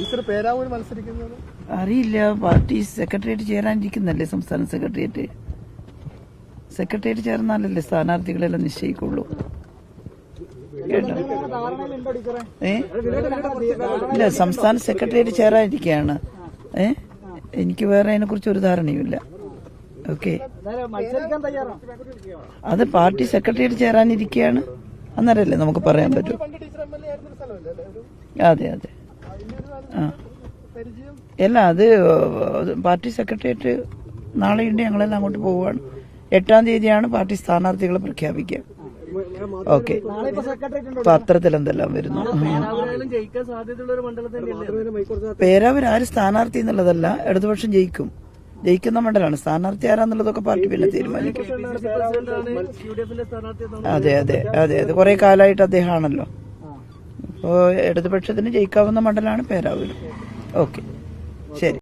Teacher Peravoor മത്സരിക്കുന്നത് അറിയില്ല. Party secretariat ചേരാനിരിക്കുന്നല്ലേ സംസ്ഥാന സെക്രട്ടേറിയറ്റ്. സെക്രട്ടേറിയറ്റ് ചേർന്നാലല്ലേ സ്ഥാനാർത്ഥികളെല്ലാം നിശ്ചയിക്കുള്ളൂ. കേട്ടോ? ഇല്ല, സംസ്ഥാന സെക്രട്ടേറിയറ്റ് ചേരാനിരിക്കുകയാണ്. എനിക്ക് വേറെ അതിനെ കുറിച്ച് ഒരു ധാരണയുമില്ല. ഓക്കെ, അത് പാർട്ടി സെക്രട്ടേറിയറ്റ് ചേരാനിരിക്കുകയാണ്. അന്നേരല്ലേ നമുക്ക് പറയാൻ പറ്റൂ. അതെ അതെ. ആ അല്ല, അത് പാർട്ടി സെക്രട്ടേറിയറ്റ് നാളെയുണ്ട്. ഞങ്ങളെല്ലാം അങ്ങോട്ട് പോവുകയാണ്. 8-ാം തീയതിയാണ് പാർട്ടി സ്ഥാനാർത്ഥികളെ പ്രഖ്യാപിക്കുക. ഓക്കെ, പത്രത്തിൽ എന്തെല്ലാം വരുന്നു. പേരാവൂർ ആര് സ്ഥാനാർത്ഥി എന്നുള്ളതല്ല, ഇടതുപക്ഷം ജയിക്കും. ജയിക്കുന്ന മണ്ഡലമാണ്. സ്ഥാനാർത്ഥി ആരാന്നുള്ളതൊക്കെ പാർട്ടി പിന്നെ തീരുമാനിക്കും. അതെ അതെ അതെ അതെ, കുറെ കാലമായിട്ട് അദ്ദേഹമാണല്ലോ. അപ്പോൾ ഇടതുപക്ഷത്തിന് ജയിക്കാവുന്ന മണ്ഡലമാണ് പേരാവൂർ. ഓക്കെ, ശരി.